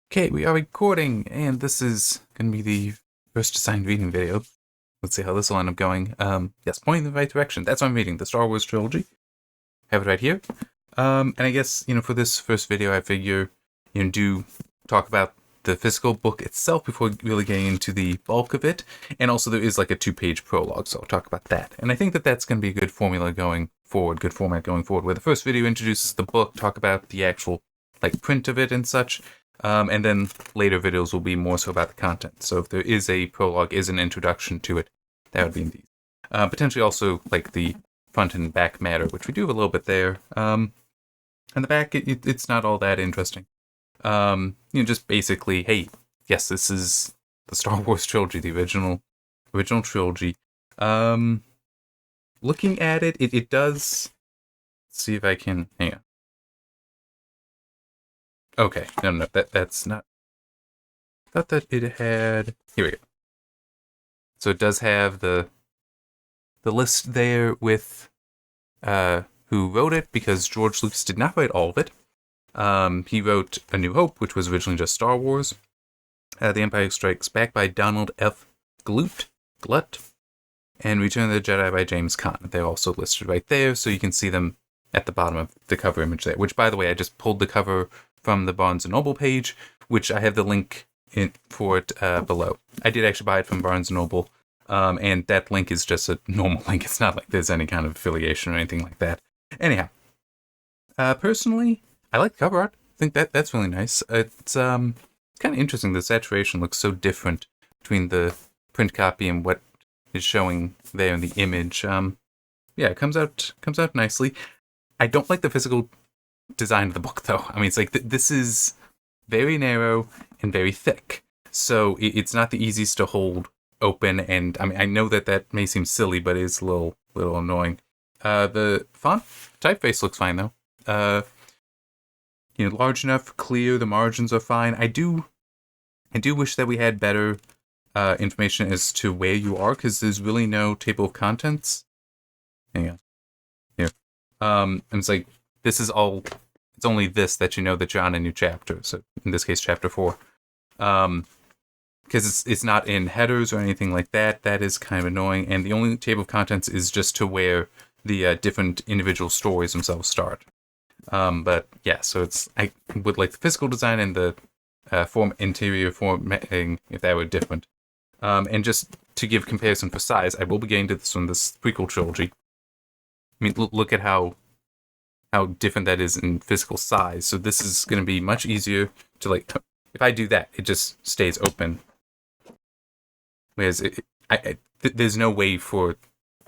Okay, we are recording, and this is going to be the first assigned reading video. Let's see how this will end up going. Yes, pointing in the right direction. That's what I'm reading, the Star Wars Trilogy. Have it right here. And I guess, for this first video, I figure, do talk about the physical book itself before really getting into the bulk of it. And also there is like a 2-page prologue, so I'll talk about that. And I think that that's going to be a good formula going forward, good format going forward, where the first video introduces the book, talk about the actual print of it and such. And then later videos will be more so about the content. So if there is a prologue, is an introduction to it, that would be in these. Potentially also the front and back matter, which we do have a little bit there. And the back, it's not all that interesting. Just basically, hey, yes, this is the Star Wars trilogy, the original trilogy. Looking at it, it does. Let's see if I can. Hang on. Okay, no, that's not. I thought that it had. Here we go. So it does have the list there with who wrote it, because George Lucas did not write all of it. He wrote A New Hope, which was originally just Star Wars. The Empire Strikes Back by Donald F. Glut, and Return of the Jedi by James Caan. They're also listed right there, so you can see them at the bottom of the cover image there. Which, by the way, I just pulled the cover from the Barnes & Noble page, which I have the link for it below. I did actually buy it from Barnes & Noble, and that link is just a normal link. It's not like there's any kind of affiliation or anything like that. Anyhow, personally, I like the cover art. I think that's really nice. It's kind of interesting. The saturation looks so different between the print copy and what is showing there in the image. Yeah, it comes out nicely. I don't like the physical design of the book, though. I mean, it's this is very narrow and very thick, so it's not the easiest to hold open. And I mean, I know that may seem silly, but it is a little annoying. The font typeface looks fine though. Large enough, clear. The margins are fine. I do wish that we had better information as to where you are, because there's really no table of contents. Hang on. Here. And it's this is all. It's only this that you know that you're on a new chapter. So in this case, chapter 4. Because it's not in headers or anything like that. That is kind of annoying. And the only table of contents is just to where the different individual stories themselves start. But yeah, so I would like the physical design and the interior formatting if that were different. And just to give comparison for size, I will be getting to this from this prequel trilogy. I mean, look at how different that is in physical size. So this is going to be much easier to if I do that, it just stays open. Whereas there's no way for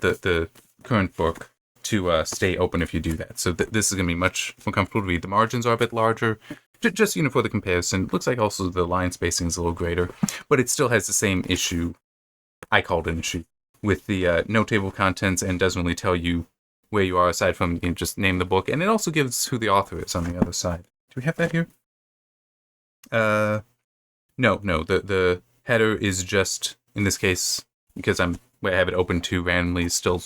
the current book to stay open if you do that. So this is going to be much more comfortable to read. The margins are a bit larger, just for the comparison. Looks like also the line spacing is a little greater, but it still has the same issue. I called an issue with the no table of contents, and doesn't really tell you where you are aside from just name the book, and it also gives who the author is on the other side. Do we have that here? No. The header is just, in this case, because I have it open to randomly, still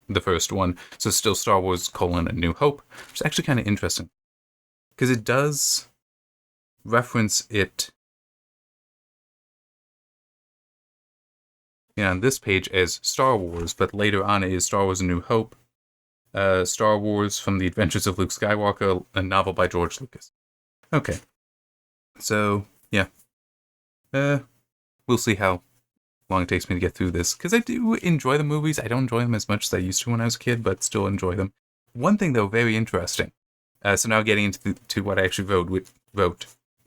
the first one, so still Star Wars: A New Hope, which is actually kind of interesting, because it does reference it on this page as Star Wars, but later on it is Star Wars: A New Hope. Star Wars from the Adventures of Luke Skywalker, a novel by George Lucas. Okay. So, yeah. We'll see how long it takes me to get through this, because I do enjoy the movies. I don't enjoy them as much as I used to when I was a kid, but still enjoy them. One thing, though, very interesting. So now getting into to what I actually read.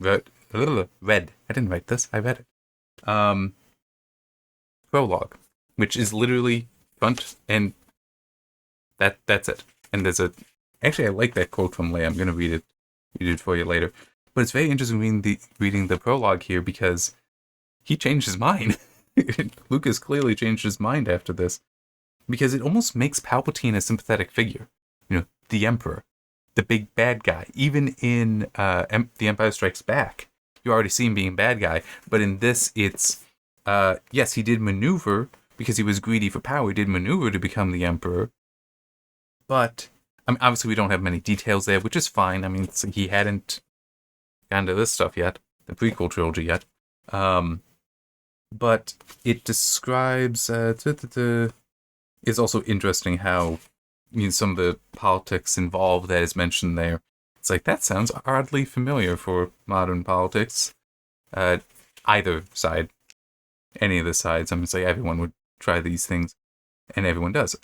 I didn't write this. I read it. Prologue, which is literally front and that's it. And there's actually, I like that quote from Leia. I'm going to read it for you later. But it's very interesting reading the prologue here, because he changed his mind. Lucas clearly changed his mind after this, because it almost makes Palpatine a sympathetic figure. The Emperor, the big bad guy. Even in The Empire Strikes Back, you already see him being a bad guy. But in this, it's yes, he did maneuver because he was greedy for power. He did maneuver to become the Emperor. But I mean, obviously we don't have many details there, which is fine. I mean, he hadn't gotten to this stuff yet. the prequel trilogy yet. But it describes. It's also interesting how some of the politics involved that is mentioned there. It's like, that sounds oddly familiar for modern politics. Either side, any of the sides. I'm going to say everyone would try these things, and everyone does.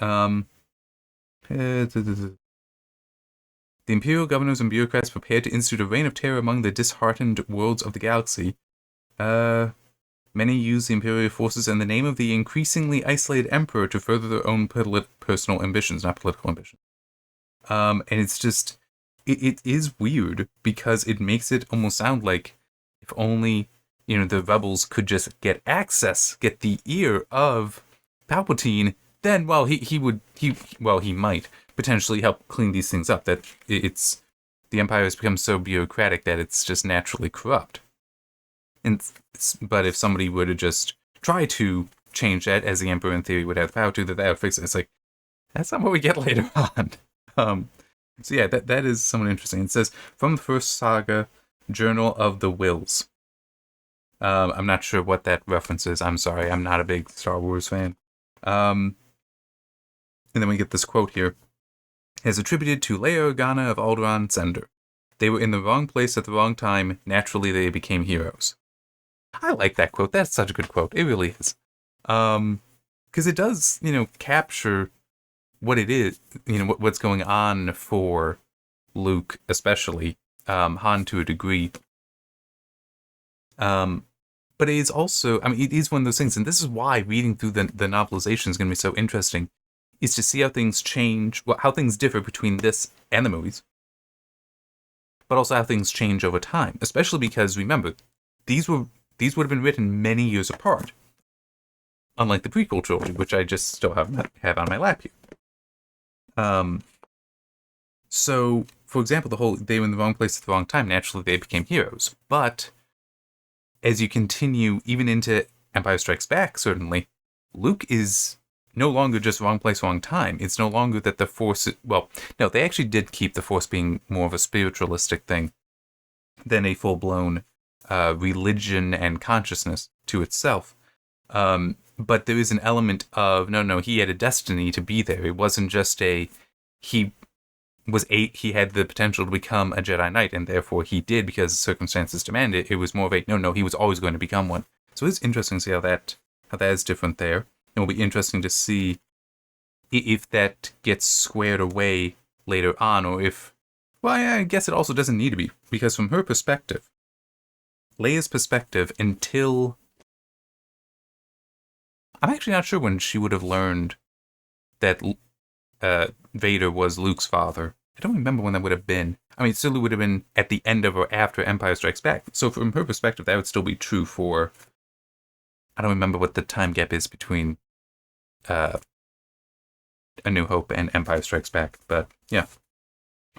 The imperial governors and bureaucrats prepared to institute a reign of terror among the disheartened worlds of the galaxy. Many used the imperial forces in the name of the increasingly isolated emperor to further their own personal ambitions, not political ambitions. And it's just, it is weird because it makes it almost sound like if only, the rebels could just get the ear of Palpatine, then, well, he might potentially help clean these things up. That the Empire has become so bureaucratic that it's just naturally corrupt. But if somebody were to just try to change that, as the Emperor in theory would have the power to, that would fix it. It's like, that's not what we get later on. So yeah, that is somewhat interesting. It says, from the first saga, Journal of the Wills. I'm not sure what that reference is. I'm sorry, I'm not a big Star Wars fan. And then we get this quote here. It is attributed to Leia Organa of Alderaan Sender. They were in the wrong place at the wrong time. Naturally, they became heroes. I like that quote. That's such a good quote. It really is. Because it does, capture what it is, what's going on for Luke, especially, Han to a degree. But it is also, it is one of those things, and this is why reading through the novelization is going to be so interesting, is to see how things change, how things differ between this and the movies, but also how things change over time, especially because, remember, these would have been written many years apart, unlike the prequel trilogy, which I just still have on my lap here. So, for example, they were in the wrong place at the wrong time. Naturally, they became heroes. But as you continue, even into Empire Strikes Back, certainly, Luke is no longer just wrong place, wrong time. It's no longer that the Force... Well, no, they actually did keep the Force being more of a spiritualistic thing than a full-blown religion and consciousness to itself. But there is an element of, no, he had a destiny to be there. It wasn't just he had the potential to become a Jedi Knight, and therefore he did because circumstances demanded it. It was more of a, no, he was always going to become one. So it's interesting to see how that is different there. It will be interesting to see if that gets squared away later on, or if, well, I guess it also doesn't need to be, because from her perspective, Leia's perspective, until... I'm actually not sure when she would have learned that Vader was Luke's father. I don't remember when that would have been. It still would have been at the end of or after Empire Strikes Back. So from her perspective, that would still be true for... I don't remember what the time gap is between A New Hope and Empire Strikes Back. But yeah.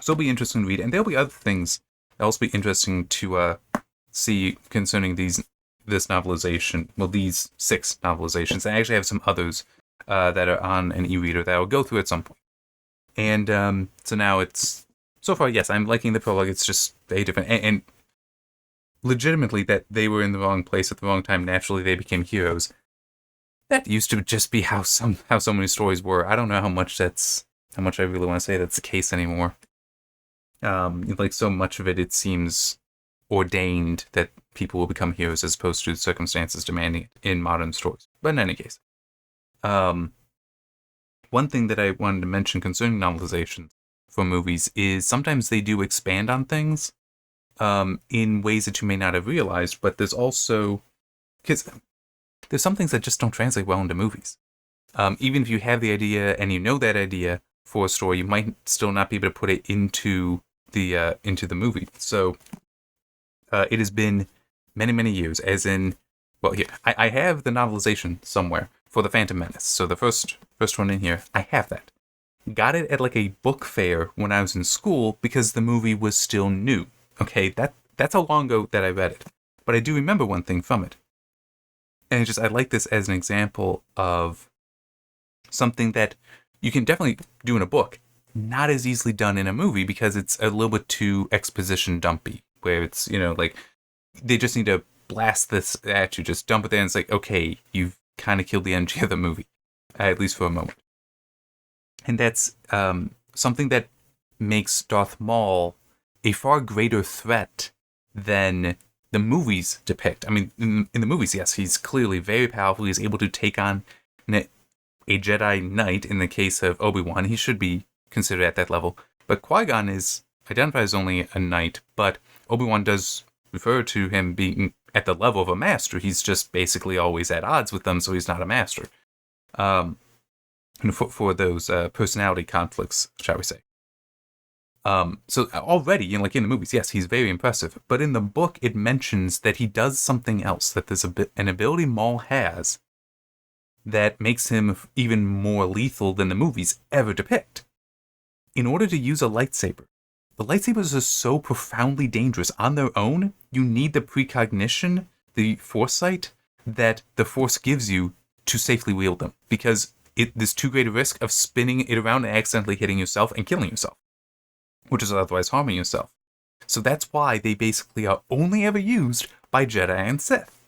So it'll be interesting to read. And there'll be other things that'll also be interesting to see concerning this novelization. Well, these 6 novelizations. I actually have some others that are on an e-reader that I'll go through at some point. And so now it's... So far, yes, I'm liking the prologue. It's just very different. And legitimately, that they were in the wrong place at the wrong time. Naturally, they became heroes. That used to just be how so many stories were. I don't know how much I really want to say that's the case anymore. Like so much of it seems ordained that people will become heroes as opposed to circumstances demanding it in modern stories. But in any case, one thing that I wanted to mention concerning novelizations for movies is sometimes they do expand on things in ways that you may not have realized, but there's also... Because there's some things that just don't translate well into movies. Even if you have the idea and you know that idea for a story, you might still not be able to put it into the movie. So it has been many, many years, as in... Well, here, I have the novelization somewhere for The Phantom Menace. So the first one in here, I have that. Got it at like a book fair when I was in school because the movie was still new. Okay, that's how long ago that I read it. But I do remember one thing from it. And I like this as an example of something that you can definitely do in a book, not as easily done in a movie because it's a little bit too exposition dumpy, where it's, like, they just need to blast this at you, just dump it there, and it's like, okay, you've kind of killed the energy of the movie, at least for a moment. And that's something that makes Darth Maul a far greater threat than the movies depict. I mean, in the movies, yes, he's clearly very powerful. He's able to take on a Jedi Knight. In the case of Obi-Wan, he should be considered at that level. But Qui-Gon is identified as only a knight, but Obi-Wan does refer to him being at the level of a master. He's just basically always at odds with them, so he's not a master. And for those personality conflicts, shall we say. So already, like in the movies, yes, he's very impressive. But in the book, it mentions that he does something else, that there's an ability Maul has that makes him even more lethal than the movies ever depict. In order to use a lightsaber, the lightsabers are so profoundly dangerous on their own, you need the precognition, the foresight that the Force gives you to safely wield them. Because there's too great a risk of spinning it around and accidentally hitting yourself and killing yourself, which is otherwise harming yourself. So that's why they basically are only ever used by Jedi and Sith.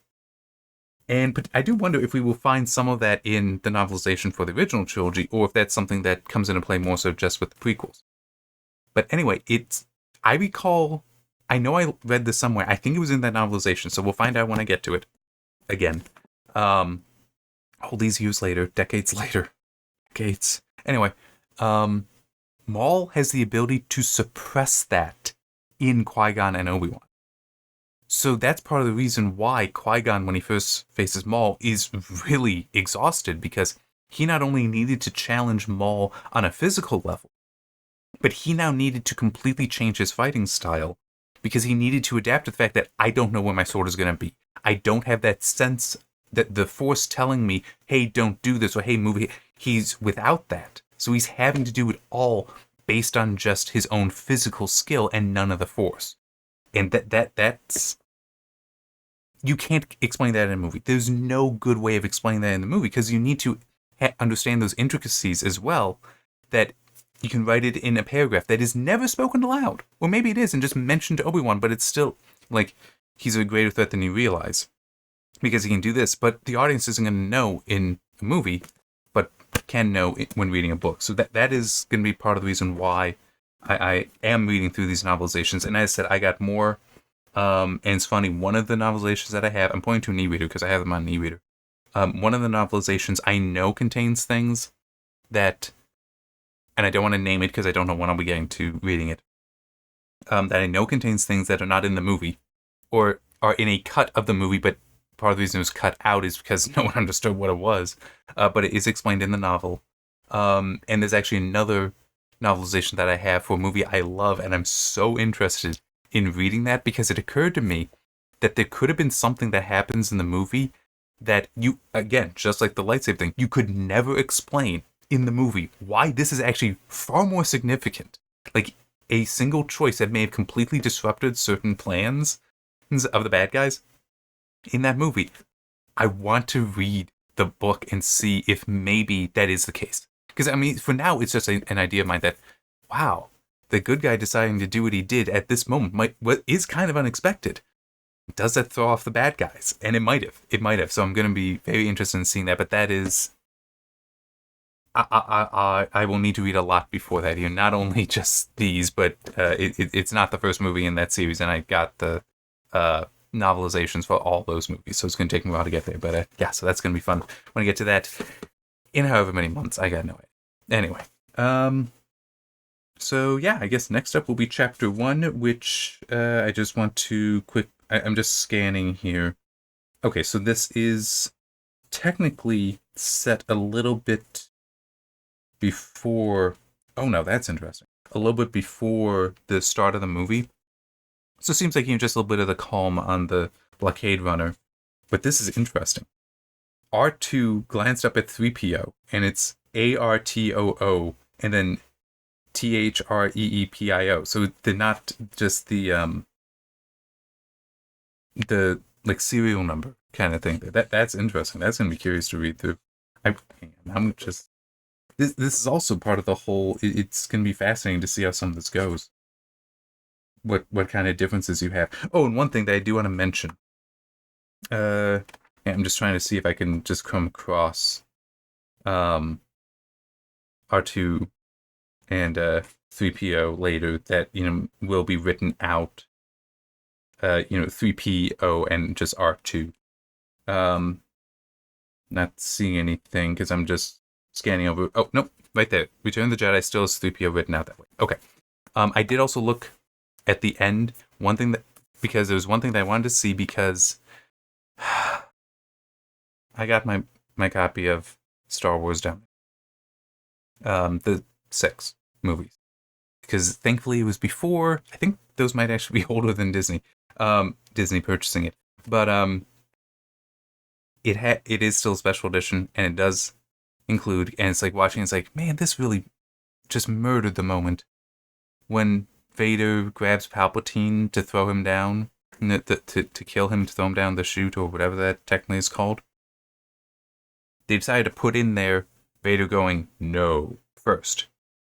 And I do wonder if we will find some of that in the novelization for the original trilogy, or if that's something that comes into play more so just with the prequels. But anyway, I know I read this somewhere. I think it was in that novelization, so we'll find out when I get to it. Again. All these years later, decades later. Decades. Anyway, Maul has the ability to suppress that in Qui-Gon and Obi-Wan. So that's part of the reason why Qui-Gon, when he first faces Maul, is really exhausted, because he not only needed to challenge Maul on a physical level, but he now needed to completely change his fighting style, because he needed to adapt to the fact that I don't know where my sword is going to be. I don't have that sense that the Force telling me, hey, don't do this, or hey, move it. He's without that. So he's having to do it all based on just his own physical skill and none of the Force. And that's... You can't explain that in a movie. There's no good way of explaining that in the movie, because you need to understand those intricacies as well, that you can write it in a paragraph that is never spoken aloud. Or maybe it is and just mentioned to Obi-Wan, but it's still like he's a greater threat than you realize, because he can do this, but the audience isn't going to know in a movie, but can know when reading a book. So that is going to be part of the reason why I am reading through these novelizations. And as I said, I got more, and it's funny, one of the novelizations that I have, I'm pointing to an e-reader because I have them on an e-reader. One of the novelizations I know contains things that, and I don't want to name it because I don't know when I'll be getting to reading it, that I know contains things that are not in the movie, or are in a cut of the movie, but part of the reason it was cut out is because no one understood what it was, but it is explained in the novel. And there's actually another novelization that I have for a movie I love, and I'm so interested in reading that, because it occurred to me that there could have been something that happens in the movie that you, again, just like the lightsaber thing, you could never explain in the movie why this is actually far more significant. Like, a single choice that may have completely disrupted certain plans of the bad guys in that movie. I want to read the book and see if maybe that is the case. Because, I mean, for now, it's just an idea of mine that, wow, the good guy deciding to do what he did at this moment is kind of unexpected. Does that throw off the bad guys? And it might have. It might have. So I'm going to be very interested in seeing that. But that is... I will need to read a lot before that here. Not only just these, but it's not the first movie in that series, and I got the novelizations for all those movies, so it's going to take me a while to get there. But yeah, so that's going to be fun when I get to that in however many months. I got no idea. Anyway, so yeah, I guess next up will be Chapter 1, which I just want to I'm just scanning here. Okay, so this is technically set a little bit before... Oh no, that's interesting. A little bit before the start of the movie. So it seems like just a little bit of the calm on the blockade runner. But this is interesting. R2 glanced up at 3PO, and it's ARTOO, and then THREEPIO. So they're not just the like serial number kind of thing. That's interesting. That's gonna be curious to read through. I'm just... This is also part of the whole... It's going to be fascinating to see how some of this goes. what kind of differences you have. Oh, and one thing that I do want to mention. Yeah, I'm just trying to see if I can just come across R2 and 3PO later that will be written out. 3PO and just R2. Not seeing anything because I'm just scanning over. Oh, nope, right there. Return of the Jedi still has 3PO written out that way. Okay. I did also look at the end. Because there was one thing that I wanted to see because I got my copy of Star Wars down. The 6 movies. Because thankfully it was before. I think those might actually be older than Disney. Disney purchasing it. But it is still a special edition, and it does include, and it's like watching, it's like, man, this really just murdered the moment when Vader grabs Palpatine to throw him down, to kill him, to throw him down the chute, or whatever that technically is called. They decided to put in there Vader going, no, first.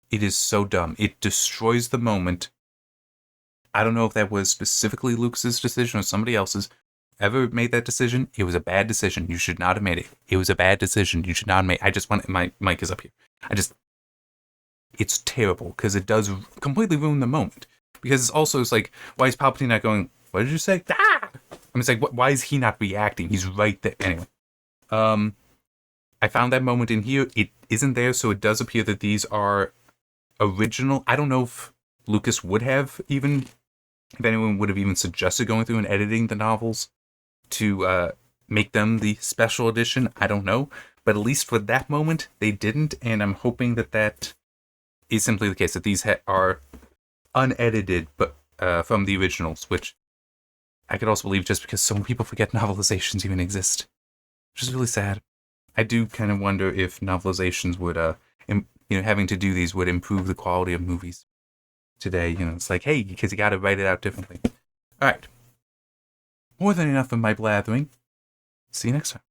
It is so dumb. It destroys the moment. I don't know if that was specifically Lucas's decision or somebody else's. Ever made that decision? It was a bad decision. You should not have made it. It was a bad decision. You should not have made it. I just want, my mic is up here. It's terrible because it does completely ruin the moment. Because it's like, why is Palpatine not going, what did you say? Ah! I mean, it's like, why is he not reacting? He's right there. Anyway. I found that moment in here. It isn't there, so it does appear that these are original. I don't know if Lucas would have even, if anyone would have even suggested going through and editing the novels to make them the special edition. I don't know. But at least for that moment, they didn't, and I'm hoping that is simply the case, that these are unedited but from the originals, which I could also believe just because so many people forget novelizations even exist, which is really sad. I do kind of wonder if novelizations would, having to do these would improve the quality of movies today. It's like, hey, because you got to write it out differently. All right. More than enough of my blathering. See you next time.